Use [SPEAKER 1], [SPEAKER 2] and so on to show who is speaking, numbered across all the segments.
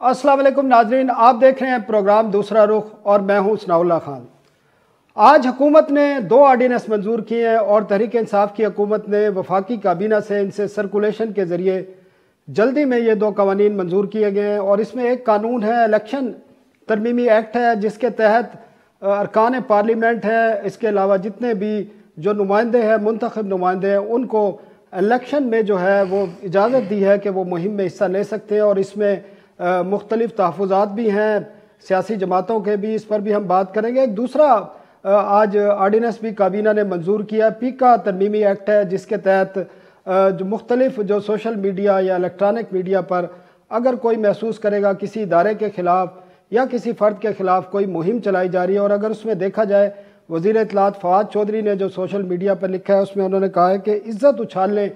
[SPEAKER 1] अस्सलाम वालेकुम नाजरीन, आप देख रहे हैं प्रोग्राम दूसरा रुख और मैं हूं सनाउल्लाह खान। आज हुकूमत ने 2 आर्डीनेंस मंजूर किए हैं और तहरीक इंसाफ की हुकूमत ने वफाकी काबीना से इनसे सर्कुलेशन के ज़रिए जल्दी में ये 2 कवानीन मंजूर किए गए हैं। और इसमें एक कानून है, इलेक्शन तरमीमी एक्ट है, जिसके तहत अरकान पार्लियामेंट है, इसके अलावा जितने भी जो नुमाइंदे हैं, मुंतखब नुमाइंदे हैं, उनको इलेक्शन में जो है वो इजाज़त दी है कि वो मुहिम में हिस्सा ले सकते हैं। और इसमें मुख्तलिफ तहफ़्फ़ुज़ात भी हैं सियासी जमातों के भी, इस पर भी हम बात करेंगे। एक दूसरा आज आर्डीनेंस भी काबीना ने मंजूर किया, पीका तरमीमी एक्ट है, जिसके तहत जो मुख्तलिफ जो सोशल मीडिया या इलेक्ट्रॉनिक मीडिया पर अगर कोई महसूस करेगा किसी इदारे के ख़िलाफ़ या किसी फ़र्द के ख़िलाफ़ कोई मुहिम चलाई जा रही है, और अगर उसमें देखा जाए वज़ीर इत्तलात फवाद चौधरी ने जो सोशल मीडिया पर लिखा है उसमें उन्होंने कहा है कि इज़्ज़त उछालने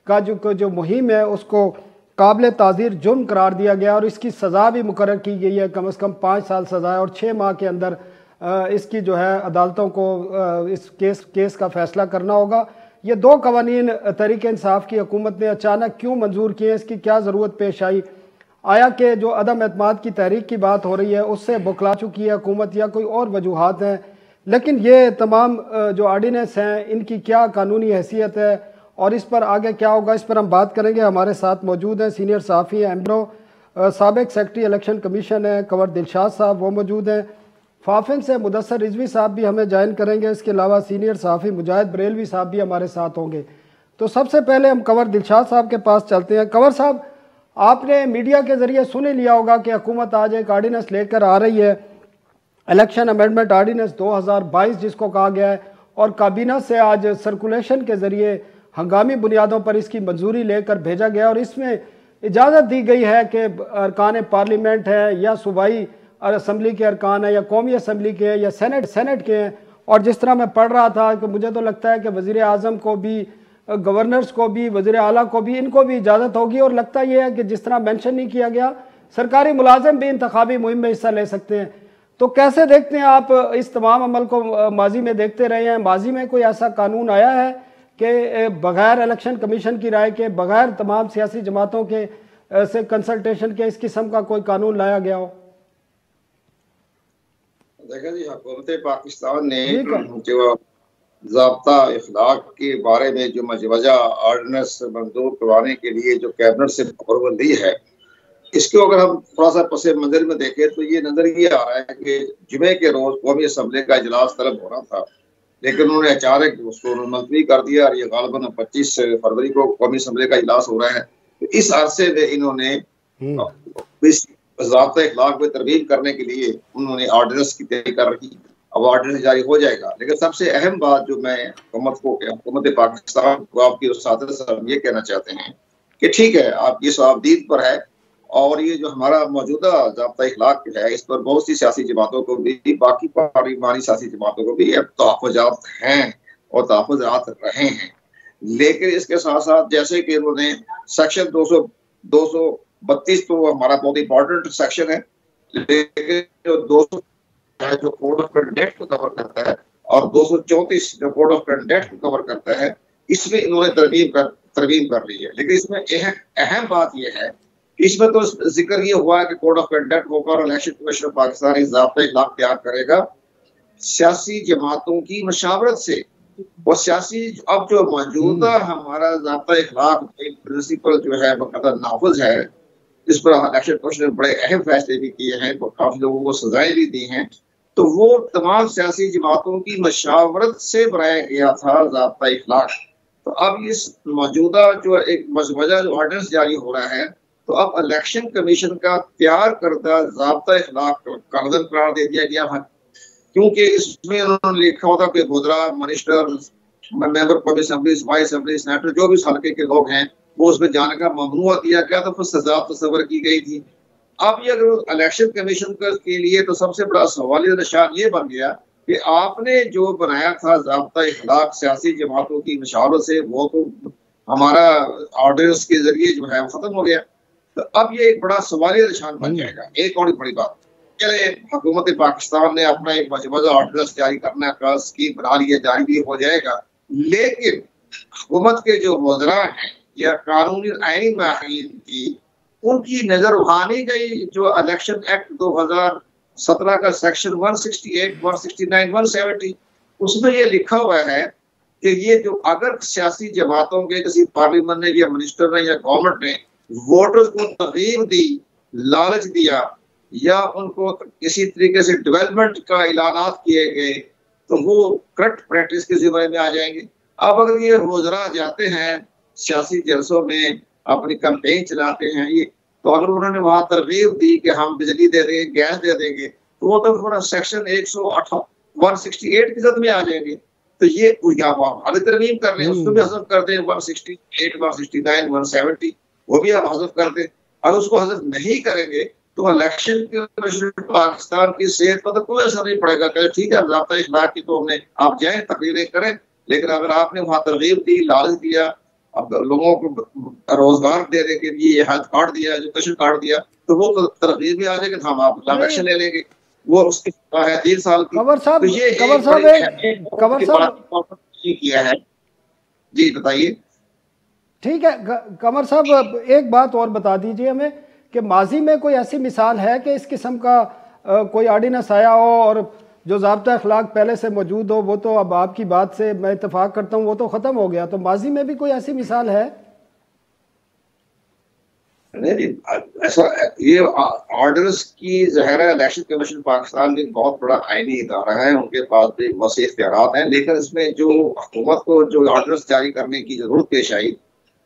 [SPEAKER 1] का जो मुहिम है उसको काबिल ताज़ीर जुर्म करार दिया गया और इसकी सज़ा भी मुकर्रर की गई है, कम से कम 5 साल सज़ा है और 6 माह के अंदर इसकी जो है अदालतों को इस केस का फ़ैसला करना होगा। ये 2 कवानीन तहरीक इंसाफ की हुकूमत ने अचानक क्यों मंजूर किए, इसकी क्या ज़रूरत पेश आई? आया कि जो अदम एतमाद की तहरीक की बात हो रही है उससे बुखला चुकी है हुकूमत, या कोई और वजूहात हैं? लेकिन ये तमाम जो आर्डीनेंस हैं इनकी क्या कानूनी हैसियत है और इस पर आगे क्या होगा, इस पर हम बात करेंगे। हमारे साथ मौजूद हैं सीनियर सहाफ़ी हैं एम्ब्रो, साबिक सेक्रेटरी इलेक्शन कमीशन है कंवर दिलशाद साहब, वो मौजूद हैं। फाफिन से मुदस्सर रिजवी साहब भी हमें ज्वाइन करेंगे। इसके अलावा सीनियर सहाफ़ी मुजाहिद बरेलवी साहब भी हमारे साथ होंगे। तो सबसे पहले हम कंवर दिलशाद साहब के पास चलते हैं। कंवर साहब, आपने मीडिया के ज़रिए सुन ही लिया होगा कि हुकूमत आज एक आर्डीनेंस लेकर आ रही है, इलेक्शन अमेंडमेंट आर्डीनेंस 2022 जिसको कहा गया है, और काबीना से आज सर्कुलेशन के ज़रिए हंगामी बुनियादों पर इसकी मंजूरी लेकर भेजा गया और इसमें इजाज़त दी गई है कि अरकान पार्लियामेंट है या सूबाई असम्बली के अरकान है या कौमी असम्बली के हैं या सेनेट के हैं। और जिस तरह मैं पढ़ रहा था कि मुझे तो लगता है कि वज़ीर आज़म को भी, गवर्नर्स को भी, वज़ीर आला को भी, इनको भी इजाज़त होगी। और लगता यह है कि जिस तरह मेंशन नहीं किया गया, सरकारी मुलाजिम भी इंतखाबी मुहिम में हिस्सा ले सकते हैं। तो कैसे देखते हैं आप इस तमाम अमल को? माजी में देखते रहे हैं, माजी में कोई ऐसा कानून आया है कि बग़ैर इलेक्शन कमीशन की राय के, बग़ैर तमाम सियासी जमातों के से कंसल्टेशन के इस किस्म का कोई कानून लाया गया हो?
[SPEAKER 2] देखा जी, हुकूमत पाकिस्तान ने जो ज़ाब्ता इखलाक के बारे में जो मजवजा आर्डीनेंस मंजूर करवाने के लिए जो कैबिनेट से अप्रूवल दी है, इसको अगर हम थोड़ा सा पस मंजर में देखें तो ये नजर ये आ रहा है कि जुमे के रोज कौमी असम्बली का इजलास तलब हो रहा था, लेकिन उन्होंने अचानक उसको मुलतवी कर दिया और ये गालबन 25 फरवरी को कौमी असम्बली का इजलास हो रहा है। तो इस अरसे में इन्होंने ज़ाब्ता इखलाक में तरमीम करने के लिए उन्होंने आर्डीनेंस की तैयारी कर रखी। अब आर्डीनेंस जारी हो जाएगा, लेकिन सबसे अहम बात जो मैं हुकूमत पाकिस्तान को, आपकी उस्ताद ये कहना चाहते हैं कि ठीक है, आप ये सवाबदीद पर है और ये जो हमारा मौजूदा ज़ाब्ता इखलाक है इस पर बहुत सी सियासी जमातों को भी, बाकी पार्लिमानी सियासी जमातों को भी अब तहफ़्फ़ुज़ात हैं और तहफ़्फ़ुज़ात रहे हैं। लेकिन इसके साथ साथ जैसे कि उन्होंने सेक्शन 232 तो हमारा बहुत इंपॉर्टेंट सेक्शन है, लेकिन जो 200 जो कोड ऑफ कंडक्ट को कवर करता है और 234 जो कोड ऑफ कंडक्ट को कवर करता है, इसमें इन्होंने तरमीम कर ली है। लेकिन इसमें अहम बात यह है, इसमें तो जिक्र ये हुआ है कि कोड ऑफ कंडक्ट होगा और इलेक्शन कमीशन पाकिस्तान इस ज़ाब्ता इखलाक तैयार करेगा सियासी जमातों की मशावरत से। और सियासी अब जो मौजूदा हमारा ज़ाब्ता इखलाक प्रिंसिपल जो है बकायदा नाफिज है, इस पर इलेक्शन कमीशन ने बड़े अहम फैसले भी किए हैं, काफी लोगों को सजाएं भी दी हैं। तो वो तमाम सियासी जमातों की मशावरत से बनाया गया था ज़ाब्ता इखलाक। तो अब इस मौजूदा जो एक मजवजा जो ऑर्डिनेंस जारी हो रहा है, तो अब इलेक्शन कमीशन का तैयार करदा ज़ाब्ता इखलाक कागज़न करार दे दिया गया है, क्योंकि इसमें उन्होंने लिखा होता कि वज़रा, मिनिस्टर, मेंबर कौमी असम्बली, सूबाई असम्बली, सेनेटर, जो भी इस हल्के के लोग हैं वो उसमें जाने का ममनुआ दिया गया, तो फिर सजा तस्वर की गई थी। अब ये अगर इलेक्शन कमीशन के लिए तो सबसे बड़ा सवाल निशान ये बन गया कि आपने जो बनाया था ज़ाब्ता इखलाक सियासी जमातों की मशावरत से, वो तो हमारा ऑर्डिनेंस के जरिए जो है खत्म हो गया। तो अब ये एक बड़ा सवालिया निशान बन जाएगा। एक और बड़ी बात, चले हुकूमत पाकिस्तान ने अपना एक मजबूत ऑर्डिनेंस जारी करने का स्कीम बना लिया, जारी भी हो जाएगा, लेकिन हुकूमत के जो वज़रा हैं या कानूनी आईनी माहिरीन की उनकी नजर मानी गई जो इलेक्शन एक्ट 2017 का सेक्शन 168, 169, 170, उसमें ये लिखा हुआ है कि ये जो अगर सियासी जमातों के किसी पार्लियामेंट ने या मिनिस्टर ने या गवर्नमेंट ने वोटर्स को तरगीब दी, लालच दिया या उनको किसी तरीके से डेवलपमेंट का ऐलानात किए गए, तो वो करप्ट प्रैक्टिस के जिम्मे में आ जाएंगे। अब अगर ये रोजरा जाते हैं सियासी जलसों में, अपनी कैंपेन चलाते हैं, ये तो अगर उन्होंने वहां तरगीब दी कि हम बिजली दे देंगे, गैस दे देंगे, तो वो तो थोड़ा सेक्शन 168 की जद में आ जाएंगे। तो ये अभी तरमीम कर रहे हैं, उसको भी हज़फ कर दें 168, 169, 170, वो भी आप हज़फ कर दें। अगर उसको हज़फ नहीं करेंगे तो इलेक्शन कमीशन पाकिस्तान की सेहत पर तो कोई असर नहीं पड़ेगा। कहे ठीक है, ज़ाब्ता इखलाक की तो हमने, आप जाएं तकरीरें करें, लेकिन अगर आपने वहां तरगीब दी, लालच दिया, अब लोगों को रोजगार देने के लिए हेल्थ कार्ड दिया, एजुकेशन कार्ड दिया, तो वो तरगीब भी आ जाएगी, हम आप इलेक्शन ले लेंगे, वो उसकी है 3 साल की।
[SPEAKER 1] कंवर साहब,
[SPEAKER 2] तो ये
[SPEAKER 1] कंवर साहब
[SPEAKER 2] किया है। जी बताइए।
[SPEAKER 1] ठीक है कंवर साहब, एक बात और बता दीजिए हमें कि माजी में कोई ऐसी मिसाल है कि इस किस्म का कोई ऑर्डिनेंस आया हो और जो ज़ाब्ता अखलाक पहले से मौजूद हो, वो तो अब आपकी बात से मैं इत्तेफाक करता हूँ वो तो ख़त्म हो गया, तो माजी में भी कोई ऐसी मिसाल है?
[SPEAKER 2] नहीं, ऐसा ये ऑर्डर्स की ज़ाहिर इलेक्शन कमीशन पाकिस्तान में बहुत बड़ा आईनी इदारा है, उनके पास भी वसी इख्तियारात हैं, लेकिन इसमें जो हुकूमत को जो ऑर्डर्स जारी करने की जरूरत पेश आई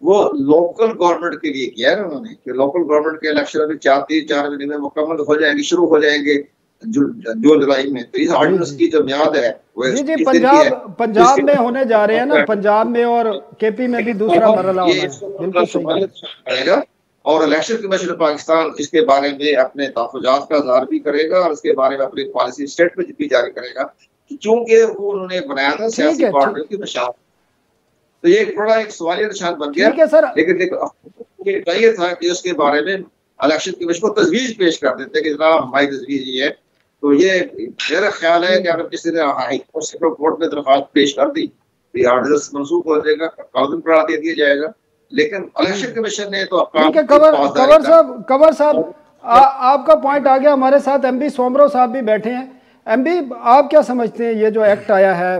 [SPEAKER 2] वो लोकल गवर्नमेंट के लिए किया है उन्होंने, कि लोकल गवर्नमेंट के इलेक्शन अभी 4 महीने में मुकम्मल हो जाएंगे, शुरू हो जाएंगे जून जुलाई में। तो इस ऑर्डिनेंस की जो म्याद है वो
[SPEAKER 1] जी पंजाब में होने जा रहे हैं ना, पंजाब में और केपी में भी दूसरा मरहला होना है, बिल्कुल सही।
[SPEAKER 2] और इलेक्शन कमीशन पाकिस्तान इसके बारे में अपने तहफ़्फ़ुज़ात का इज़हार भी करेगा और इसके बारे में अपनी पॉलिसी स्टेटमेंट भी जारी करेगा, क्योंकि वो उन्होंने बनाया था सियासी पार्टियों की मशाल। तो ये बड़ा एक सवालिया निशान बन गया। लेकिन चाहिए था कि उसके बारे में इलेक्शन कमीशन को तजवीज़ पेश कर देते कि जनाब हमारी तजवीज़ ये है। तो ये मेरा ख्याल है कि अगर किसी ने हाई कोर्ट सुप्रीम कोर्ट में दरख्वास्त पेश कर दी तो ऑर्डर्स मंसूख हो जाएगा, कानून करार दे दिया जाएगा। लेकिन इलेक्शन कमीशन ने तो
[SPEAKER 1] कंवर साहब आपका पॉइंट आ गया। हमारे साथ एमबी सोमरो साहब भी बैठे हैं। एमबी, आप क्या समझते हैं, ये जो एक्ट आया है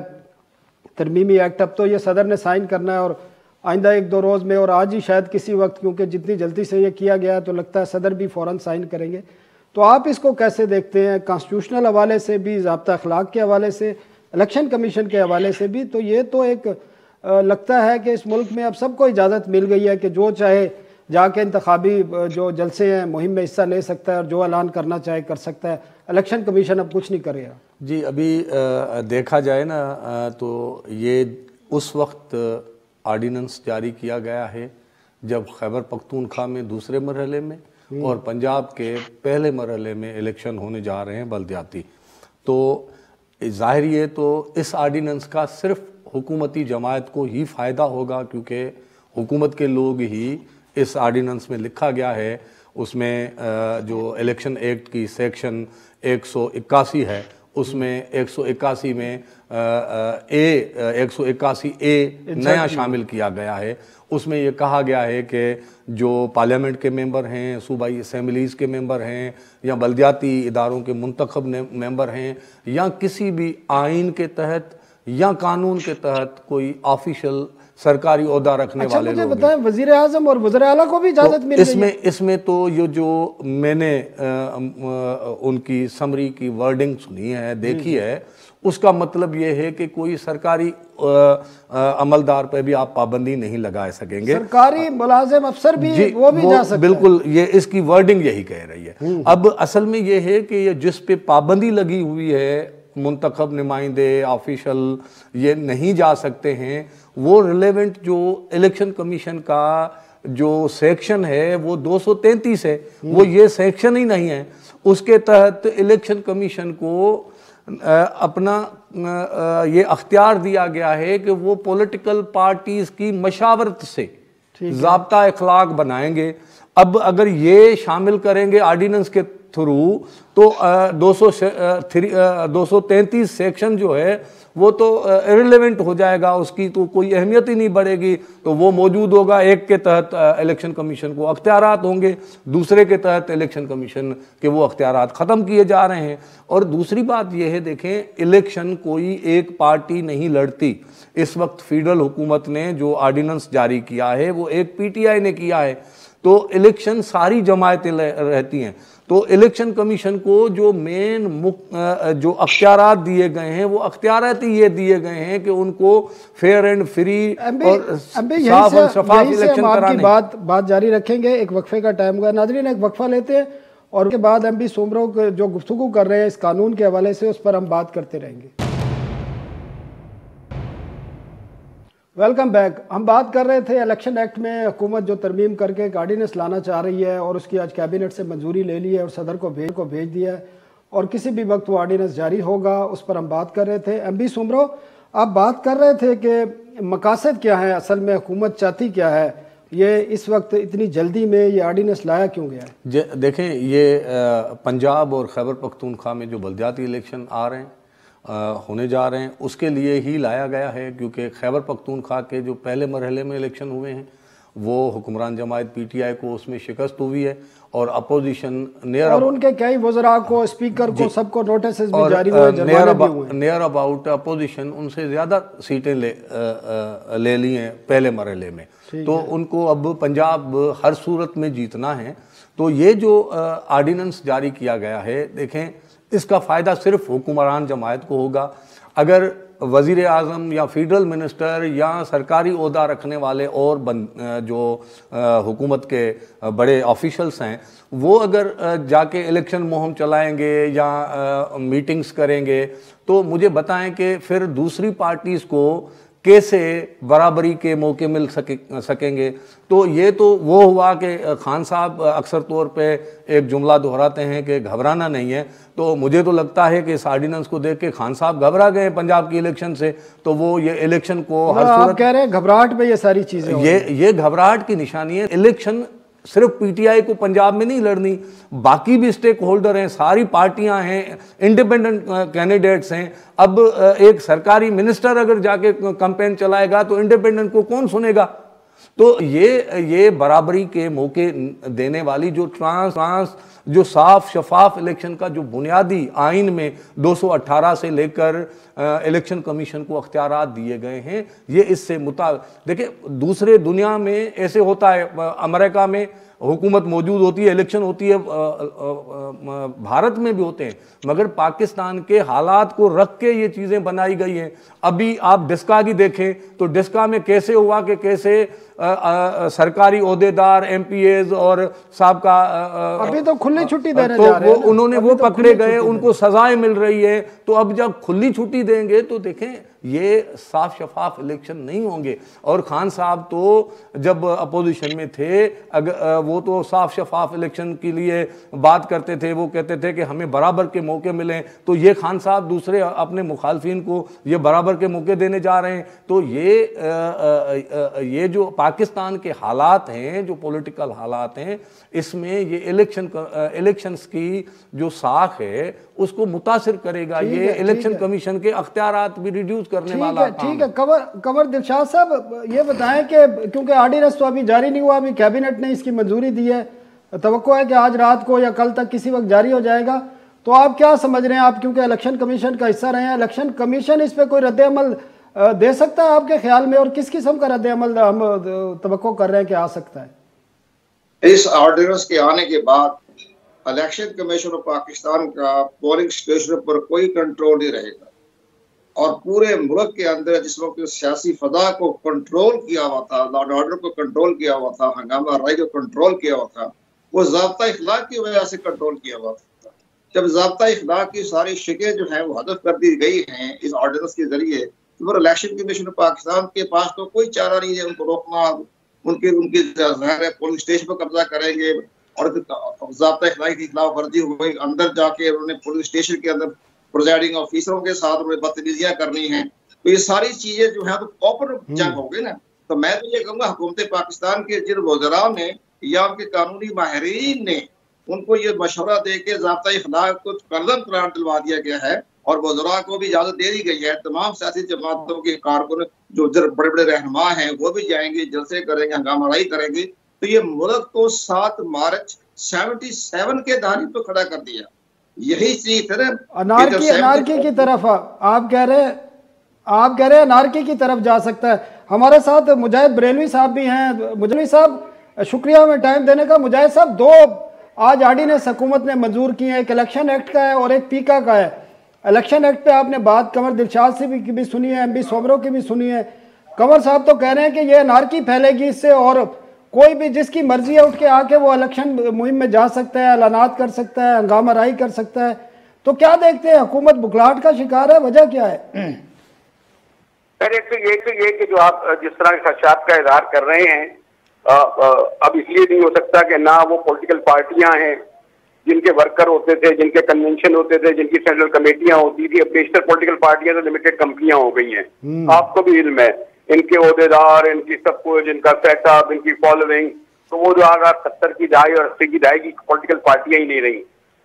[SPEAKER 1] तरमीमी एक्ट, अब तो ये सदर ने साइन करना है और आइंदा 1-2 रोज़ में, और आज ही शायद किसी वक्त, क्योंकि जितनी जल्दी से ये किया गया है तो लगता है सदर भी फ़ौरन साइन करेंगे। तो आप इसको कैसे देखते हैं, कॉन्स्टिट्यूशनल हवाले से भी, ज़ाब्ता अखलाक के हवाले से, इलेक्शन कमीशन के हवाले से भी? तो ये तो एक लगता है कि इस मुल्क में अब सबको इजाज़त मिल गई है कि जो चाहे जाके इंतखाबी जो जलसे हैं मुहिम में हिस्सा ले सकता है और जो ऐलान करना चाहे कर सकता है। इलेक्शन कमीशन अब कुछ नहीं करेगा।
[SPEAKER 3] जी, अभी देखा जाए ना तो ये उस वक्त ऑर्डिनेंस जारी किया गया है जब खैबर पख्तूनख्वा में दूसरे मरहले में और पंजाब के पहले मरहले में इलेक्शन होने जा रहे हैं बल्दियाती। तो ज़ाहिर ये तो इस ऑर्डिनेंस का सिर्फ हुकूमती जमात को ही फ़ायदा होगा, क्योंकि हुकूमत के लोग ही इस ऑर्डिनेंस में लिखा गया है, उसमें जो इलेक्शन एक्ट की सेक्शन 181 है उसमें 181 में 181A नया शामिल किया गया है। उसमें ये कहा गया है कि जो पार्लियामेंट के मेंबर हैं, सूबाई असम्बलीज़ के मेंबर हैं या बल्दियाती इदारों के मुंतखब मेंबर हैं या किसी भी आइन के तहत या कानून के तहत कोई ऑफिशियल सरकारी ओहदा रखने वाले लोग
[SPEAKER 1] बताएं, वज़ीर आज़म और वज़ीर आला को भी इजाज़त मिल गई है।
[SPEAKER 3] इसमें तो ये जो मैंने उनकी समरी की वर्डिंग सुनी है, देखी है, उसका मतलब ये है कि कोई सरकारी अमलदार पे भी आप पाबंदी नहीं लगा सकेंगे, सरकारी
[SPEAKER 1] मुलाजिम अफसर भी वो भी जा सकते हैं।
[SPEAKER 3] बिल्कुल, ये इसकी वर्डिंग यही कह रही है। अब असल में ये है कि ये जिस पे पाबंदी लगी हुई है, मुंतखब नुमाइंदे ऑफिशियल ये नहीं जा सकते हैं, वो रिलेवेंट जो इलेक्शन कमीशन का जो सेक्शन है वो 233 है, वो ये सेक्शन ही नहीं है। उसके तहत इलेक्शन कमीशन को अपना ये अख्तियार दिया गया है कि वो पॉलिटिकल पार्टीज की मशावरत से ज़ाब्ता अखलाक बनाएंगे। अब अगर ये शामिल करेंगे ऑर्डिनेंस के थ्रू तो 233 सेक्शन जो है वो तो इररिलेवेंट हो जाएगा, उसकी तो कोई अहमियत ही नहीं बढ़ेगी। तो वो मौजूद होगा, एक के तहत इलेक्शन कमीशन को अख्तियारात होंगे, दूसरे के तहत इलेक्शन कमीशन के वो अख्तियारात ख़त्म किए जा रहे हैं। और दूसरी बात ये है, देखें, इलेक्शन कोई एक पार्टी नहीं लड़ती। इस वक्त फेडरल हुकूमत ने जो ऑर्डिनेंस जारी किया है वो एक पीटीआई ने किया है, तो इलेक्शन सारी जमायतें रहती हैं। तो इलेक्शन कमीशन को जो मेन जो अख्तियारात दिए गए हैं वो अख्तियारात ही ये दिए गए हैं कि उनको फेयर एंड फ्री और साफ और शफाफ इलेक्शन कराने।
[SPEAKER 1] बात जारी रखेंगे, एक वक्फे का टाइम हुआ। नाज़रीन, एक वक्फा लेते हैं और उसके बाद एमपी सोमरो जो गुफ्तगू कर रहे हैं इस कानून के हवाले से, उस पर हम बात करते रहेंगे। Welcome back. हम बात कर रहे थे इलेक्शन एक्ट में हुकूमत जो तरमीम करके एक ऑर्डिनेंस लाना चाह रही है और उसकी आज कैबिनेट से मंजूरी ले ली है और सदर को भेज दिया है और किसी भी वक्त वो ऑर्डिनेंस जारी होगा, उस पर हम बात कर रहे थे। एमपी सोमरो, आप बात कर रहे थे कि मकासद क्या है, असल में हुकूमत चाहती क्या है, ये इस वक्त इतनी जल्दी में ये ऑर्डिनेंस लाया क्यों गया है?
[SPEAKER 3] देखें, ये पंजाब और खैबर पख्तूनख्वा में जो बलदियाती इलेक्शन आ रहे हैं, होने जा रहे हैं, उसके लिए ही लाया गया है। क्योंकि खैबर पख्तूनख्वा के जो पहले मरहले में इलेक्शन हुए हैं वो हुक्मरान जमात पीटीआई को उसमें शिकस्त हुई है और अपोजिशन
[SPEAKER 1] और उनके कई वज़रा को, स्पीकर को, सबको नोटिस भी जारी हुए,
[SPEAKER 3] नियर अबाउट अपोजिशन उनसे ज़्यादा सीटें ले ली हैं पहले मरहले में। तो उनको अब पंजाब हर सूरत में जीतना है। तो ये जो ऑर्डिनेंस जारी किया गया है, देखें, इसका फ़ायदा सिर्फ हुक्मरान जमात को होगा। अगर वज़ीर आज़म या फेडरल मिनिस्टर या सरकारी ओहदा रखने वाले और जो हुकूमत के बड़े ऑफिशल्स हैं वो अगर जाके इलेक्शन मुहिम चलाएंगे या मीटिंग्स करेंगे, तो मुझे बताएं कि फिर दूसरी पार्टीज़ को कैसे बराबरी के मौके मिल सकेंगे। तो ये तो वो हुआ कि खान साहब अक्सर तौर पे एक जुमला दोहराते हैं कि घबराना नहीं है। तो मुझे तो लगता है कि इस ऑर्डिनेंस को देख के खान साहब घबरा गए पंजाब की इलेक्शन से। तो वो ये इलेक्शन को हर सूरत,
[SPEAKER 1] आप कह रहे हैं घबराहट में ये सारी चीजें,
[SPEAKER 3] ये घबराहट की निशानी है। इलेक्शन सिर्फ पीटीआई को पंजाब में नहीं लड़नी, बाकी भी स्टेक होल्डर हैं, सारी पार्टियां हैं, इंडिपेंडेंट कैंडिडेट्स हैं। अब एक सरकारी मिनिस्टर अगर जाके कैंपेन चलाएगा तो इंडिपेंडेंट को कौन सुनेगा? तो ये बराबरी के मौके देने वाली जो साफ शफाफ इलेक्शन का जो बुनियादी आइन में 218 से लेकर इलेक्शन कमीशन को अख्तियारात दिए गए हैं, ये इससे देखिए, दूसरे दुनिया में ऐसे होता है, अमेरिका में हुकूमत मौजूद होती है, इलेक्शन होती है, भारत में भी होते हैं, मगर पाकिस्तान के हालात को रख के ये चीज़ें बनाई गई हैं। अभी आप डिस्का की देखें तो डिस्का में कैसे हुआ कि कैसे सरकारी ओहदेदार, एमपीएज और साहबका
[SPEAKER 1] अभी तो खुली छुट्टी देने
[SPEAKER 3] तो
[SPEAKER 1] जा रहे हैं,
[SPEAKER 3] उन्होंने वो पकड़े गए, उनको सजाएं मिल रही है। तो अब जब खुली छुट्टी देंगे तो देखें ये साफ शफाफ इलेक्शन नहीं होंगे। और खान साहब तो जब अपोजिशन में थे, अगर वो तो साफ शफाफ इलेक्शन के लिए बात करते थे, वो कहते थे कि हमें बराबर के मौके मिलें। तो ये खान साहब दूसरे अपने मुखालफिन को ये बराबर के मौके देने जा रहे हैं। तो ये जो पाकिस्तान के हालात हैं, जो पॉलिटिकल हालात हैं, इसमें ये इलेक्शंस की जो साख है उसको मुतासिर करेगा। ये इलेक्शन कमीशन के अख्तियारात भी रिड्यूस करने वाला।
[SPEAKER 1] ठीक है। कमर दिलशाद साहब, ये बताएं कि क्योंकि ऑर्डिनेंस तो अभी जारी नहीं हुआ, अभी कैबिनेट ने इसकी मंजूरी दी है, तवक्को है कि आज रात को या कल तक किसी वक्त जारी हो जाएगा, तो आप क्या समझ रहे हैं? आप क्योंकि इलेक्शन कमीशन का हिस्सा रहे हैं, इलेक्शन कमीशन इस पर कोई रद्द-ए-अमल दे सकता है आपके ख्याल में, और किस किस्म का रद्द-ए-अमल हम तवक्को कर रहे हैं कि आ सकता है?
[SPEAKER 2] इस ऑर्डिनेंस के आने के बाद इलेक्शन कमीशन ऑफ पाकिस्तान का पोलिंग स्टेशन पर कोई कंट्रोल नहीं रहेगा और पूरे मुल्क के अंदर जिस वक्त सियासी फजा को कंट्रोल किया हुआ था, लॉ एंड ऑर्डर को कंट्रोल किया हुआ था, हंगामा राय को कंट्रोल किया हुआ था, वो ज़ाब्ता इखलाक की वजह से कंट्रोल किया हुआ था। जब ज़ाब्ता इखलाक की सारी शिकें जो है वो हदफ कर दी गई हैं इस ऑर्डिनेंस के जरिए, तो इलेक्शन कमीशन ऑफ पाकिस्तान के पास तो कोई चारा नहीं है उनको रोकना। उनकी ज़ाहिर है पोलिंग स्टेशन पर कब्जा करेंगे और ज़ाब्ता इखलाक की खिलाफ वर्जी हुई, अंदर जाके उन्होंने पोलिंग स्टेशन के अंदर प्रिजाइडिंग ऑफिसरों के साथ उन्हें बदतमीजियां करनी है। तो ये सारी चीजें जो है तो प्रॉपर जंग हो गई ना। तो मैं तो ये कहूँगा हुकूमत पाकिस्तान के जिन वज़राओं ने या उनके कानूनी माहिरीन ने उनको ये मशवरा दे के ज़ाब्ता इखलाक को करदम करार दिलवा दिया गया है और वज़रा को भी इजाज़त दे दी गई है। तमाम सियासी जमातों के कारकुन जो बड़े बड़े रहनुमा हैं वो भी जाएंगे, जलसे करेंगे, हंगामाराई करेंगे। तो ये मुल्क को 7 मार्च 77 के दहाने पे खड़ा कर दिया। यही चीज है ना,
[SPEAKER 1] अनारकी की तरफ आप कह रहे हैं अनारकी की तरफ जा सकता है। हमारे साथ मुजाहिद बरेलवी साहब भी हैं। मुजाहिद साहब शुक्रिया में टाइम देने का। मुजाहिद साहब, 2 आज ऑर्डिनेंस हुकूमत ने मंजूर किए हैं, एक इलेक्शन एक्ट का है और एक पीका का है। इलेक्शन एक्ट पे आपने बात कंवर दिलशाद से भी सुनी है, MB सोबरों की भी सुनी है। कंवर साहब तो कह रहे हैं कि ये अनारकी फैलेगी इससे और कोई भी जिसकी मर्जी है उठ के आके वो इलेक्शन मुहिम में जा सकता है, ऐलानात कर सकता है, हंगामाराई कर सकता है। तो क्या देखते हैं, हुकूमत बुखलाहट का शिकार है, वजह क्या है?
[SPEAKER 4] एक तो ये कि जो आप जिस तरह के खदशात का इजहार कर रहे हैं, अब इसलिए नहीं हो सकता कि ना वो पॉलिटिकल पार्टियां हैं जिनके वर्कर होते थे, जिनके कन्वेंशन होते थे, जिनकी सेंट्रल कमेटियां होती थी। अब बेशतर पॉलिटिकल पार्टियां तो लिमिटेड कंपनियां हो गई हैं। आपको भी इल्म है, इनके ओहदेदार, इनकी सब कुछ, इनका सेटअप, इनकी फॉलोइंग, तो वो जो आगे 70 की दहाई और 80 की दहाई की पॉलिटिकल पार्टियां ही नहीं रही।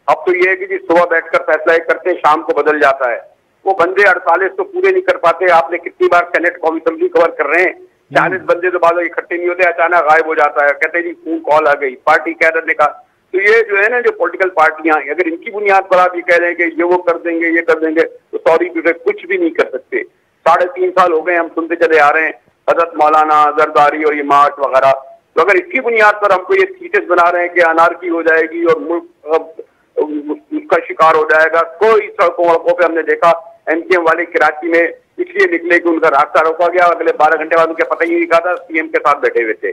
[SPEAKER 4] अब तो ये है कि सुबह बैठकर फैसला करते हैं, शाम को बदल जाता है। वो बंदे 48 तो पूरे नहीं कर पाते। आपने कितनी बार सेनेट कौमी असेंबली कवर कर रहे हैं, 40 बंदे तो बाद इकट्ठे नहीं होते, अचानक गायब हो जाता है, कहते हैं जी फोन कॉल आ गई, पार्टी कैडर ने कहा। तो ये जो है ना, जो पॉलिटिकल पार्टियां, अगर इनकी बुनियाद पर आप ये कह रहे हैं कि ये वो कर देंगे, ये कर देंगे, तो सॉरी कुछ भी नहीं कर सकते। 3.5 साल हो गए हम सुनते चले आ रहे हैं, हजरत मौलाना, जरदारी और ये मार्च वगैरह। तो अगर इसकी बुनियाद पर हमको ये थीसिस बना रहे हैं कि अनारकी हो जाएगी और मुल्क उसका शिकार हो जाएगा, कोई सड़कों वड़कों पे हमने देखा MKM वाले कराची में इसलिए निकले कि उनका रास्ता रोका गया, अगले 12 घंटे बाद उनके पता ही नहीं था, CM के साथ बैठे हुए थे।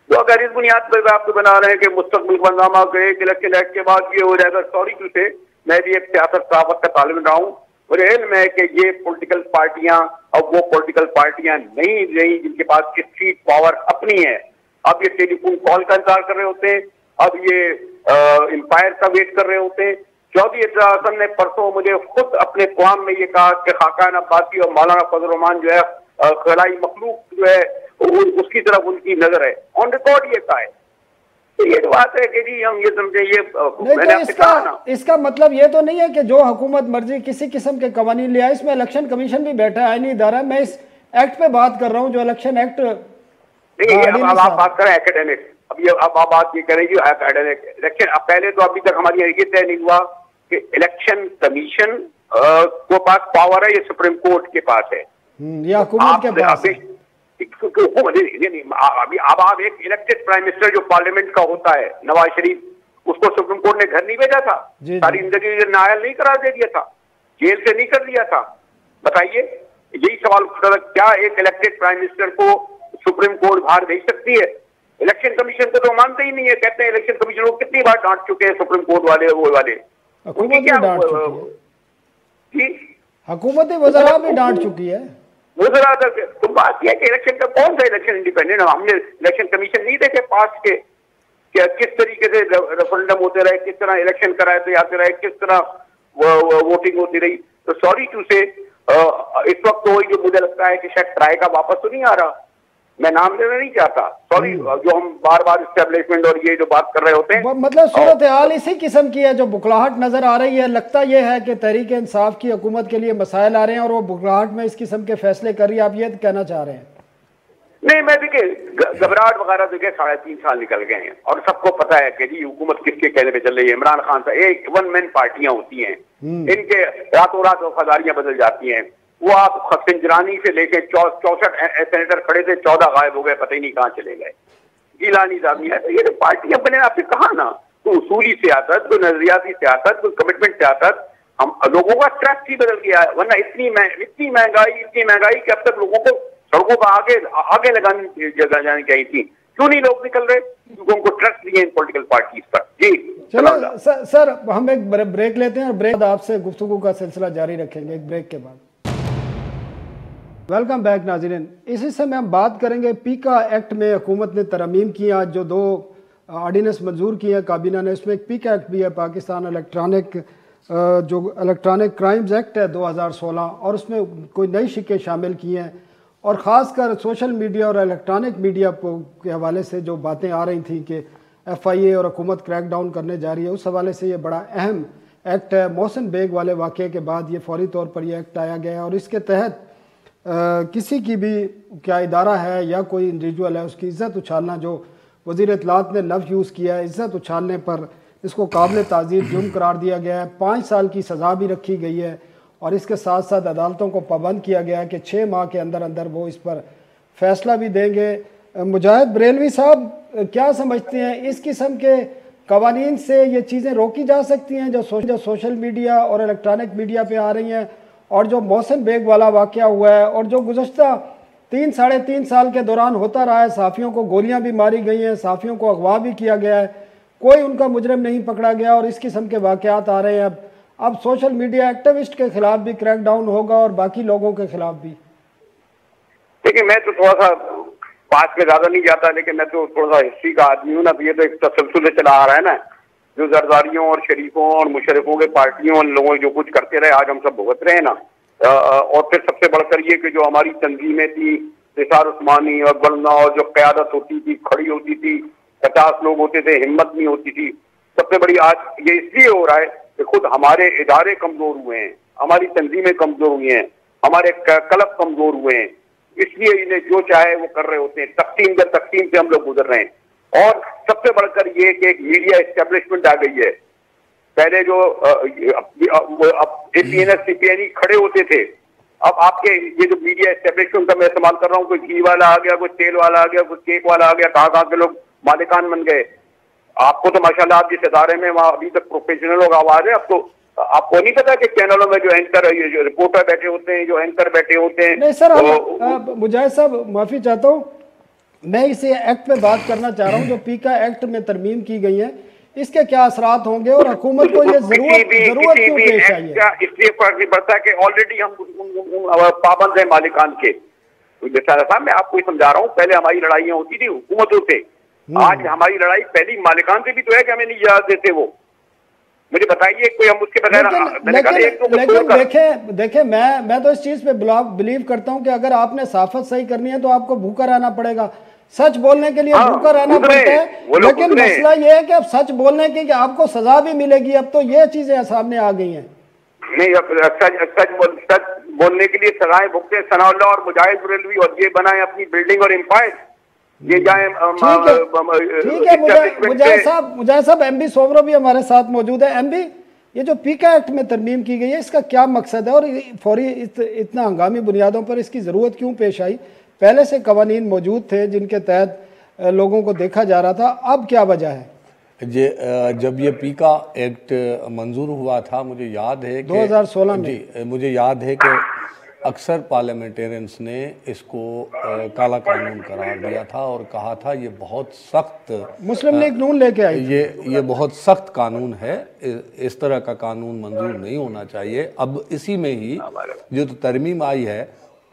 [SPEAKER 4] तो अगर इस बुनियाद पर आपको बना रहे हैं कि मुस्तकबिल बंदामा के इलेक्शन एक्ट के बाद ये हो जाएगा, सॉरी टू से, मैं भी एक सियासत सहाफत का तालिब रहा हूँ, मुझे इल्म है कि ये पॉलिटिकल पार्टियां अब वो पॉलिटिकल पार्टियां नहीं रही जिनके पास स्ट्रीट पावर अपनी है। अब ये टेलीफोन कॉल का इंतजार कर रहे होते हैं, अब ये एम्पायर का वेट कर रहे होते हैं। चौधरी इरशाद हसन ने परसों मुझे खुद अपने क़वाम में ये कहा कि खाकान अब्बासी और मौलाना फजल रहमान जो है खलाई मखलूक जो है उसकी तरफ उनकी नजर है, ऑन रिकॉर्ड ये कहा है। तो ये बात है कि जी हम ये समझे, ये मैंने आपसे कहा ना,
[SPEAKER 1] इसका मतलब ये तो नहीं है कि जो हुकूमत मर्जी किसी किस्म के कवानीन ले आए। इसमें इलेक्शन कमीशन भी बैठा है, आईनी इदारा। मैं इस एक्ट पे बात कर रहा हूँ जो इलेक्शन एक्ट।
[SPEAKER 4] नहीं, अब आप बात करें एकेडमिक, अब ये अब आप बात ये करें कि एकेडमिक इलेक्शन, अब पहले तो अभी तक हमारी ये तय नहीं हुआ कि इलेक्शन कमीशन को पास पावर है, ये सुप्रीम कोर्ट के पास है
[SPEAKER 1] या हुकूमत के पास है।
[SPEAKER 4] अभी अब आप एक इलेक्टेड प्राइम मिनिस्टर जो पार्लियामेंट का होता है, नवाज शरीफ, उसको सुप्रीम कोर्ट ने घर नहीं भेजा था, सारी जिंदगी नायल नहीं करार दे दिया था, जेल से नहीं कर दिया था। बताइए, यही सवाल उठता था, क्या एक इलेक्टेड प्राइम मिनिस्टर को सुप्रीम कोर्ट बाहर भेज सकती है? इलेक्शन कमीशन को तो मानते ही नहीं है, कहते हैं इलेक्शन कमीशन को कितनी बार डांट चुके हैं सुप्रीम कोर्ट वाले, वो वाले उनकी क्या
[SPEAKER 1] हुकूमत वज़रा भी डांट चुकी है।
[SPEAKER 4] वज़रा तो बात यह कि इलेक्शन का कौन सा इलेक्शन इंडिपेंडेंट, हमने इलेक्शन कमीशन नहीं देखे पास के, क्या किस तरीके से रेफरेंडम होते रहे, किस तरह इलेक्शन कराते जाते रहे, किस तरह वोटिंग होती रही। तो सॉरी टू से इस वक्त तो जो मुझे लगता है कि शायद ट्राई का वापस तो नहीं आ रहा, मैं नाम लेना नहीं चाहता, सॉरी, जो हम बार बार इस्टेब्लिशमेंट और ये जो बात कर रहे होते हैं, मतलब
[SPEAKER 1] सूरत हाल इसी किस्म की है जो बुखलाहट नजर आ रही है। लगता यह है कि तहरीक इंसाफ की हुकूमत के लिए मसाइल आ रहे हैं और वो बुखलाहट में इस किस्म के फैसले कर रही है। आप ये कहना चाह रहे हैं?
[SPEAKER 4] नहीं, मैं देखिए घबराहट वगैरह देखिए 3.5 साल निकल गए हैं और सबको पता है कि जी हुकूमत किसके कहने पे चल रही है। इमरान खान साहब एक 1 मैन पार्टियां होती हैं, इनके रातों रात वफादारियां बदल जाती हैं। वो आप खसिंजरानी से लेके 64 सेनेटर खड़े थे, 14 गायब हो गए, पता ही नहीं कहाँ चले गए। गीलानी साहब है, तो ये तो पार्टियां बने, आपने कहा ना, तो उसूली सियासत, तो नजरियाती सियासत, तो कमिटमेंट सियासत, हम लोगों का ट्रस्ट ही बदल गया है। वरना इतनी महंगाई कि अब तक लोगों को सड़कों पर आगे लगानी जगह जानी चाहिए थी। क्यों नहीं लोग निकल रहे? क्योंकि उनको ट्रस्ट नहीं है इन पॉलिटिकल पार्टीज पर। जी
[SPEAKER 1] चलो सर हम एक ब्रेक लेते हैं और ब्रेक आपसे गुफ्तगू का सिलसिला जारी रखेंगे एक ब्रेक के बाद। वेलकम बैक नाज़रीन। इसी समय हम बात करेंगे पीका एक्ट में हुकूमत ने तरमीम की, आज जो 2 ऑर्डिनेंस मंजूर किए हैं काबीना ने। इसमें एक पीका एक्ट भी है, पाकिस्तान इलेक्ट्रॉनिक क्राइम्स एक्ट है 2016, और उसमें कोई नई शिकें शामिल की हैं और ख़ासकर सोशल मीडिया और इलेक्ट्रॉनिक मीडिया के हवाले से जो बातें आ रही थी कि FIA और हुकूमत क्रैकडाउन करने जा रही है, उस हवाले से ये बड़ा अहम एक्ट है। मोहसिन बेग वाले वाक़े के बाद ये फौरी तौर पर यह एक्ट आया गया और इसके तहत किसी की भी क्या इदारा है या कोई इंडिविजुअल है उसकी इज़्ज़त उछालना, जो वज़ीर इत्तलात ने लफ्ज़ यूज़ किया है, इज़्ज़त उछालने पर इसको काबिल ताज़ीर जुर्म करार दिया गया है। 5 साल की सज़ा भी रखी गई है और इसके साथ साथ अदालतों को पाबंद किया गया है कि 6 माह के अंदर अंदर वो इस पर फैसला भी देंगे। मुजाहिद बरेलवी साहब, क्या समझते हैं इस किस्म के कवानीन से ये चीज़ें रोकी जा सकती हैं जो सोशल मीडिया और इलेक्ट्रॉनिक मीडिया पे आ रही हैं, और जो मोहसिन बेग वाला वाक़या हुआ है और जो गुज़श्ता 3-3.5 साल के दौरान होता रहा है, सहाफ़ियों को गोलियां भी मारी गई हैं, सहाफ़ियों को अगवा भी किया गया है, कोई उनका मुजरिम नहीं पकड़ा गया और इस किस्म के वाक़यात आ रहे हैं। अब सोशल मीडिया एक्टिविस्ट के खिलाफ भी क्रैकडाउन होगा और बाकी लोगों के खिलाफ भी।
[SPEAKER 4] देखिए, मैं तो थोड़ा सा पास में ज्यादा नहीं जाता, लेकिन मैं तो थोड़ा सा हिस्ट्री का आदमी हूँ ना, तो ये तो एक तसलसल चला आ रहा है ना, जो जरदारियों और शरीफों और मुशर्रफों के पार्टियों और लोगों जो कुछ करते रहे, आज हम सब भुगत रहे हैं ना। और फिर सबसे बढ़कर ये कि जो हमारी तंजीमें थी, निसार उस्मानी और बलना, और जो क़यादत होती थी, खड़ी होती थी, 50 लोग होते थे, हिम्मत नहीं होती थी, सबसे बड़ी आज ये इसलिए हो रहा है कि खुद हमारे इदारे कमजोर हुए हैं, हमारी तंजीमें कमजोर हुई हैं, हमारे क्लब कमजोर हुए हैं, इसलिए इन्हें जो चाहे वो कर रहे होते हैं। तकसीम दर तकसीम से हम लोग गुजर रहे हैं। और सबसे बढ़कर ये कि एक मीडिया एस्टेब्लिशमेंट आ गई है। पहले जो APNS CPNE खड़े होते थे, अब आपके ये जो मीडिया एस्टेब्लिशमेंट का मैं इस्तेमाल कर रहा हूँ, कोई घी वाला आ गया, कोई तेल वाला आ गया, कोई केक वाला आ गया, कहाँ के लोग मालिकान बन गए। आपको तो माशाल्लाह आप जिस इदारे में वहाँ अभी तक प्रोफेशनल लोग आवाज है, अब तो आपको नहीं पता कि चैनलों में जो एंकर जो रिपोर्टर बैठे होते हैं, जो एंकर बैठे होते हैं।
[SPEAKER 1] नहीं सर, मुजाहिद साहब माफी चाहता हूँ, मैं इस एक्ट पे बात करना चाह रहा हूँ जो पीका एक्ट में तरमीम की गई है, इसके क्या असरात होंगे और हुकूमत को ये जरूरत क्यों पेश आई है?
[SPEAKER 4] इसलिए फर्क नहीं पड़ता कि ऑलरेडी हम पाबंद है मालिकान के। साहब मैं आपको समझा रहा हूँ, पहले हमारी लड़ाइयाँ होती थी हुकूमतों से, आज हमारी लड़ाई पहली मालिकान से भी तो है कि हमें नहीं इजाजत देते वो। मुझे बताइए कोई हम उसके बगैर।
[SPEAKER 1] लेकिन देखे मैं तो इस चीज पे बिलीव करता हूँ कि अगर आपने साफत सही करनी है तो आपको भूखा रहना पड़ेगा, सच बोलने के लिए भूखा रहना पड़ता है। लेकिन मसला ये है कि अब सच बोलने की कि आपको सजा भी मिलेगी, अब तो ये चीजें सामने आ गई हैं।
[SPEAKER 4] नहीं, सच बोलने के लिए सजाएं भुगते सनाउल्लाह और मुजाहिद बरेलवी, और ये बनाए अपनी बिल्डिंग और एम्पायर, ये जाए।
[SPEAKER 1] ठीक है मुजाहिद साहब MB सोवरो भी हमारे साथ मौजूद है। MB, ये जो पीका एक्ट में तरमीम की गई है, इसका क्या मकसद है और फौरी इतना हंगामी बुनियादों पर इसकी ज़रूरत क्यों पेश आई? पहले से कवानीन मौजूद थे जिनके तहत लोगों को देखा जा रहा था, अब क्या वजह है?
[SPEAKER 3] जब ये पीका एक्ट मंजूर हुआ था, मुझे याद है
[SPEAKER 1] 2016 में,
[SPEAKER 3] जी मुझे याद है कि अक्सर पार्लियामेंटेरियंस ने इसको काला कानून करार दिया था और कहा था ये बहुत सख्त,
[SPEAKER 1] मुस्लिम लीग नून लेके आई,
[SPEAKER 3] ये बहुत सख्त कानून है, इस तरह का कानून मंजूर नहीं होना चाहिए। अब इसी में ही जो तरमीम आई है,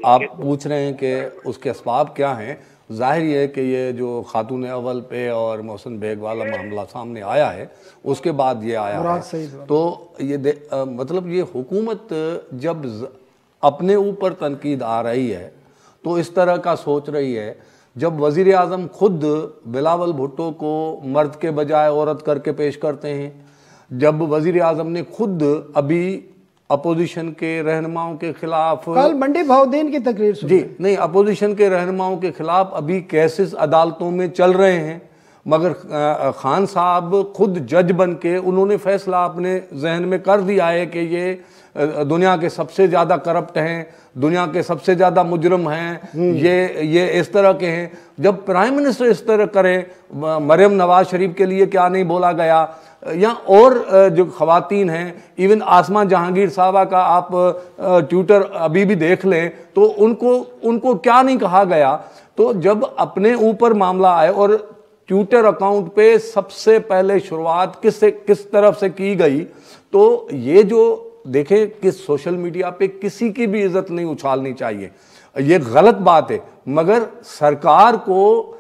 [SPEAKER 3] आप पूछ रहे हैं कि उसके असबाब क्या हैं। जाहिर है कि ये जो खातून अव्वल पे और मोहसिन बेग वाला मामला सामने आया है, उसके बाद ये आया है। तो ये मतलब ये हुकूमत जब अपने ऊपर तनकीद आ रही है तो इस तरह का सोच रही है। जब वज़ीर आज़म खुद बिलावल भुट्टो को मर्द के बजाय औरत करके पेश करते हैं, जब वज़ीर आज़म ने खुद अभी अपोजिशन के रहनुमाओं के खिलाफ,
[SPEAKER 1] कल मंडी भाउद्दीन की तकरीर
[SPEAKER 3] जी नहीं, अपोजिशन के रहनुमाओं के खिलाफ अभी केसेस अदालतों में चल रहे हैं, मगर खान साहब खुद जज बन के उन्होंने फैसला अपने जहन में कर दिया है कि ये दुनिया के सबसे ज़्यादा करप्ट हैं, दुनिया के सबसे ज़्यादा मुजरम हैं, ये इस तरह के हैं। जब प्राइम मिनिस्टर इस तरह करें, मरियम नवाज शरीफ के लिए क्या नहीं बोला गया, या और जो ख़वातीन हैं, इवन आसमा जहांगीर साहबा का आप ट्विटर अभी भी देख लें तो उनको क्या नहीं कहा गया। तो जब अपने ऊपर मामला आए और ट्विटर अकाउंट पे सबसे पहले शुरुआत किस तरफ से की गई, तो ये जो देखें कि सोशल मीडिया पे किसी की भी इज्जत नहीं उछालनी चाहिए, ये गलत बात है, मगर सरकार को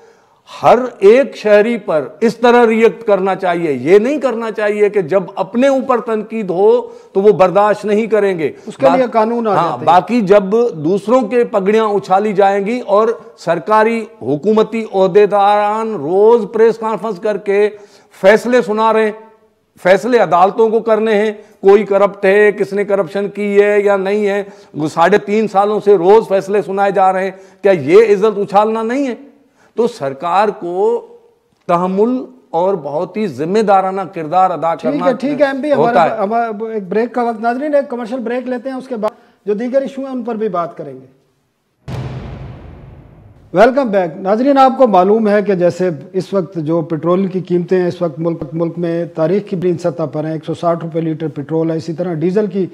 [SPEAKER 3] हर एक शहरी पर इस तरह रिएक्ट करना चाहिए। ये नहीं करना चाहिए कि जब अपने ऊपर तनकीद हो तो वो बर्दाश्त नहीं करेंगे,
[SPEAKER 1] उसके लिए कानून आ जाते हैं।
[SPEAKER 3] बाकी जब दूसरों के पगड़ियां उछाली जाएंगी और सरकारी हुकूमती ओहदेदारान रोज प्रेस कॉन्फ्रेंस करके फैसले सुना रहे हैं, फैसले अदालतों को करने हैं, कोई करप्ट है, किसने करप्शन की है या नहीं है, 3.5 सालों से रोज फैसले सुनाए जा रहे हैं, क्या ये इज्जत उछालना नहीं है? तो सरकार को तहम्मुल और बहुत ही जिम्मेदाराना किरदार अदा करना
[SPEAKER 1] ठीक है एमपी, हमारा एक ब्रेक का वक्त। नाज़रीन एक कमर्शियल ब्रेक लेते हैं, उसके बाद जो दीगर इशू हैं उन पर भी बात करेंगे। Welcome back. नाज़रीन आपको मालूम है कि जैसे इस वक्त जो पेट्रोल की कीमतें हैं, इस वक्त मुल्क में तारीख की बुलंद सतह पर हैं, 160 रुपये लीटर पेट्रोल है, इसी तरह डीजल की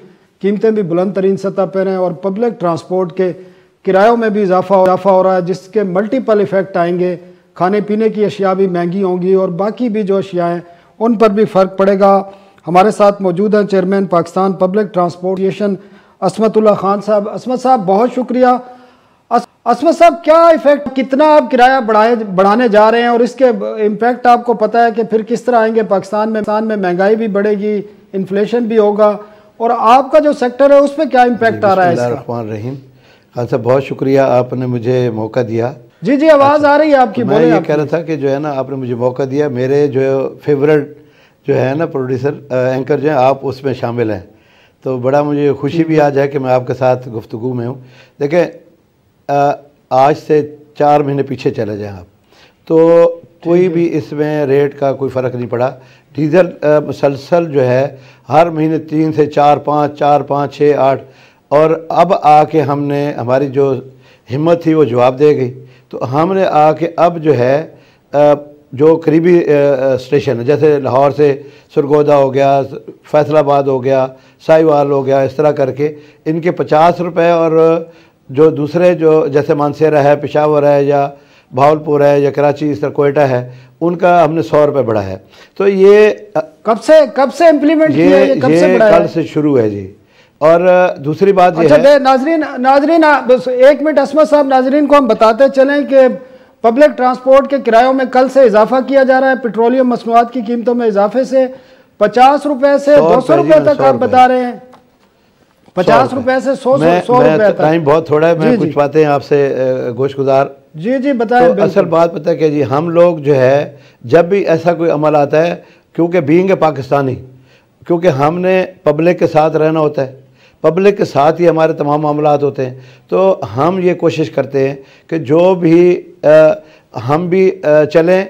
[SPEAKER 1] कीमतें भी बुलंद तरीन सतह पर हैं और पब्लिक ट्रांसपोर्ट के किरायों में भी इजाफा हो रहा है, जिसके मल्टीपल इफेक्ट आएंगे। खाने पीने की अशिया भी महंगी होंगी और बाकी भी जो अशिया हैं उन पर भी फ़र्क पड़ेगा। हमारे साथ मौजूद हैं chairman Pakistan public transport association Asmatullah Khan साहब। असमत साहब बहुत शुक्रिया। असमत साहब, क्या इफेक्ट, कितना आप किराया बढ़ाने जा रहे हैं और इसके इम्पैक्ट आपको पता है कि फिर किस तरह आएंगे? पाकिस्तान में महंगाई भी बढ़ेगी, इन्फ्लेशन भी होगा, और आपका जो सेक्टर है उसमें क्या इम्पैक्ट आ रहा है इसका?
[SPEAKER 5] खान साहब बहुत शुक्रिया, आपने मुझे मौका दिया।
[SPEAKER 1] जी आवाज़ आ रही है आपकी।
[SPEAKER 5] मैं ये कह रहा था कि जो है ना, आपने मुझे मौका दिया, मेरे जो फेवरेट जो है ना प्रोड्यूसर एंकर जो है आप उसमें शामिल हैं, तो बड़ा मुझे खुशी भी आज है कि मैं आपके साथ गुफ्तगू में हूँ। देखें आज से 4 महीने पीछे चले जाएं आप, तो कोई भी इसमें रेट का कोई फ़र्क नहीं पड़ा। डीजल मुसलसल जो है हर महीने 3 से 4, 5, 4, 5, 6, 8, और अब आके हमने, हमारी जो हिम्मत थी वो जवाब दे गई, तो हमने आके अब जो है जो करीबी स्टेशन है, जैसे लाहौर से सरगोदा हो गया, फैसलाबाद हो गया, साहिवाल हो गया, इस तरह करके इनके 50 रुपये, और जो दूसरे जो जैसे मानसेरा है, पेशावर है, या भावलपुर है, या कराची, इस तरह कोयटा है, उनका हमने 100 रुपये बढ़ा है। तो ये
[SPEAKER 1] कब से इम्प्लीमेंट किया है? कब से बढ़ा है?
[SPEAKER 5] कल से शुरू है जी। और दूसरी बात ये
[SPEAKER 1] है, नाजरीन बस 1 मिनट असमत साहब, नाजरीन को हम बताते चलें कि पब्लिक ट्रांसपोर्ट के किरायों में कल से इजाफा किया जा रहा है। पेट्रोलियम मसनूआत की कीमतों में इजाफे से 50 रुपए से 200 रुपए तक आप बता रहे हैं। 50 रुपए से 100 रुपए तक।
[SPEAKER 5] टाइम बहुत थोड़ा है, मैं कुछ बातें आपसे गोशगुजार।
[SPEAKER 1] जी बताएं।
[SPEAKER 5] तो असल बात पता है कि जी, हम लोग जो है जब भी ऐसा कोई अमल आता है, क्योंकि बीइंग पाकिस्तानी, क्योंकि हमने पब्लिक के साथ रहना होता है, पब्लिक के साथ ही हमारे तमाम मामलात होते हैं, तो हम ये कोशिश करते हैं कि जो भी हम भी चलें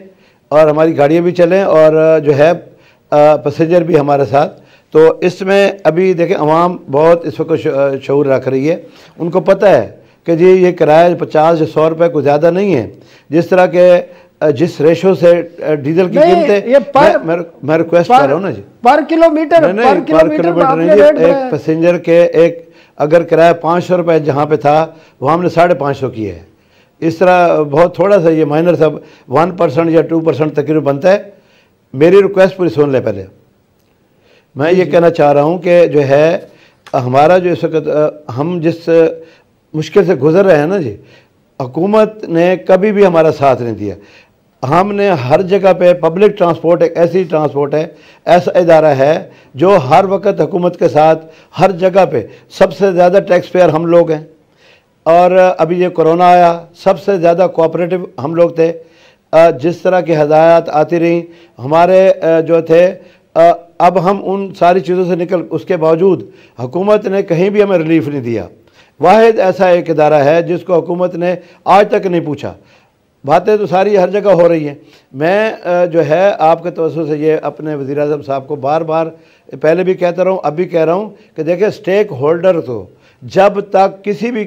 [SPEAKER 5] और हमारी गाड़ियाँ भी चलें और जो है पैसेंजर भी हमारे साथ। तो इसमें अभी देखें अवाम बहुत इस वक्त शऊर रख रही है, उनको पता है कि जी ये किराया 50 या 100 रुपये को ज़्यादा नहीं है। जिस तरह के जिस रेशो से डीजल की कीमतें, मैं रिक्वेस्ट कर रहा हूँ ना जी,
[SPEAKER 1] पर किलोमीटर
[SPEAKER 5] नहीं, एक पैसेंजर के एक अगर किराया 500 रुपये जहाँ पे था वहाँ हमने 550 किया है। इस तरह बहुत थोड़ा सा ये माइनर सब 1% या 2% तकरीबन बनता है। मेरी रिक्वेस्ट पूरी सुन ले पहले। मैं ये कहना चाह रहा हूँ कि जो है हमारा जो इस वक्त हम जिस मुश्किल से गुजर रहे हैं ना जी, हुकूमत ने कभी भी हमारा साथ नहीं दिया। हमने हर जगह पे पब्लिक ट्रांसपोर्ट एक ऐसी ट्रांसपोर्ट है, ऐसा इदारा है जो हर वक्त हुकूमत के साथ हर जगह पे सबसे ज़्यादा टैक्स पेयर हम लोग हैं। और अभी ये कोरोना आया, सबसे ज़्यादा कोऑपरेटिव हम लोग थे। जिस तरह की हदायत आती रही हमारे जो थे, अब हम उन सारी चीज़ों से निकल, उसके बावजूद हुकूमत ने कहीं भी हमें रिलीफ नहीं दिया। वाहिद ऐसा एक इदारा है जिसको हुकूमत ने आज तक नहीं पूछा। बातें तो सारी हर जगह हो रही हैं। मैं जो है आपके तवज्जो से ये अपने वज़ीर-ए-आज़म साहब को बार बार पहले भी कहता रहा हूँ, अब भी कह रहा हूँ कि देखिए स्टेक होल्डर तो जब तक किसी भी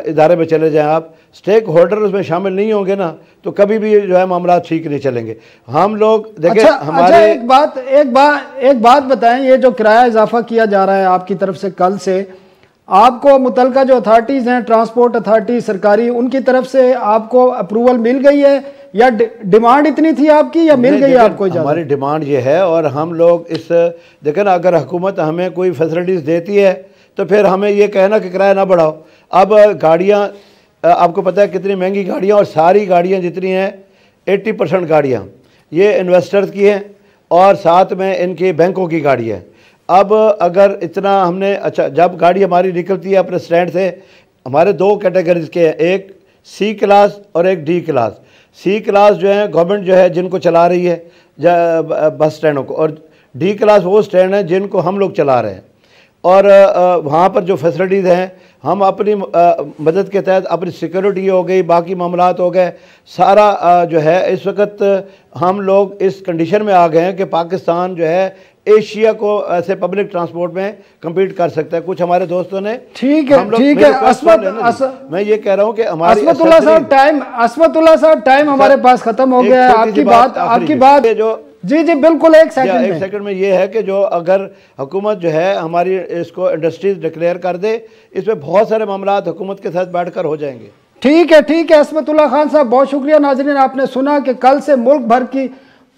[SPEAKER 5] इदारे में चले जाएं आप, स्टेक होल्डर उसमें शामिल नहीं होंगे ना, तो कभी भी जो है मामला ठीक नहीं चलेंगे। हम लोग देखिए हमारे
[SPEAKER 1] एक बात बताएं, ये जो किराया इजाफा किया जा रहा है आपकी तरफ से कल से, आपको मुतलका जो अथॉरिटीज़ हैं, ट्रांसपोर्ट अथॉरिटी सरकारी, उनकी तरफ से आपको अप्रूवल मिल गई है या डिमांड इतनी थी आपकी या मिल गई आपको?
[SPEAKER 5] हमारी डिमांड ये है और हम लोग इस देखें ना, अगर हुकूमत हमें कोई फैसिलिटीज़ देती है तो फिर हमें ये कहना कि किराया ना बढ़ाओ। अब गाड़ियाँ आपको पता है कितनी महंगी गाड़ियाँ, और सारी गाड़ियाँ जितनी हैं 80% गाड़ियाँ ये इन्वेस्टर्स की हैं और साथ में इनकी बैंकों की गाड़ी है। अब अगर इतना हमने, अच्छा जब गाड़ी हमारी निकलती है अपने स्टैंड से, हमारे 2 कैटेगरीज के हैं, एक सी क्लास और एक डी क्लास। सी क्लास जो है गवर्नमेंट जो है जिनको चला रही है बस स्टैंडों को, और डी क्लास वो स्टैंड है जिनको हम लोग चला रहे हैं। और वहाँ पर जो फैसिलिटीज़ हैं हम अपनी मदद के तहत, अपनी सिक्योरिटी हो गई, बाकी मामलात हो गए, सारा जो है इस वक्त हम लोग इस कंडीशन में आ गए हैं कि पाकिस्तान जो है एशिया को ऐसे पब्लिक ट्रांसपोर्ट में कम्पीट कर सकता है। कुछ हमारे दोस्तों ने,
[SPEAKER 1] ठीक है
[SPEAKER 5] मैं ये कह रहा हूँ कि हमारी
[SPEAKER 1] असमतुल्ला साहब टाइम हमारे पास खत्म हो गया है। आपकी बात जो जी बिल्कुल एक सेकंड में
[SPEAKER 5] ये है कि जो अगर हुकूमत जो है हमारी इसको इंडस्ट्रीज डिक्लेयर कर दे, इसमें बहुत सारे मामलात हुकूमत के साथ बैठकर हो जाएंगे।
[SPEAKER 1] ठीक है असमतुल्ला खान साहब, बहुत शुक्रिया। नाज़रीन, आपने सुना कि कल से मुल्क भर की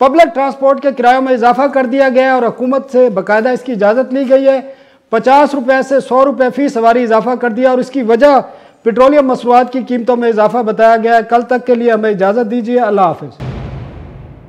[SPEAKER 1] पब्लिक ट्रांसपोर्ट के किरायों में इजाफा कर दिया गया है और हुकूमत से बाकायदा इसकी इजाज़त ली गई है। 50 रुपये से 100 रुपये फी सवारी इजाफा कर दिया और इसकी वजह पेट्रोलियम मसनूआत की कीमतों में इजाफा बताया गया है। कल तक के लिए हमें इजाज़त दीजिए। अल्लाह हाफिज़।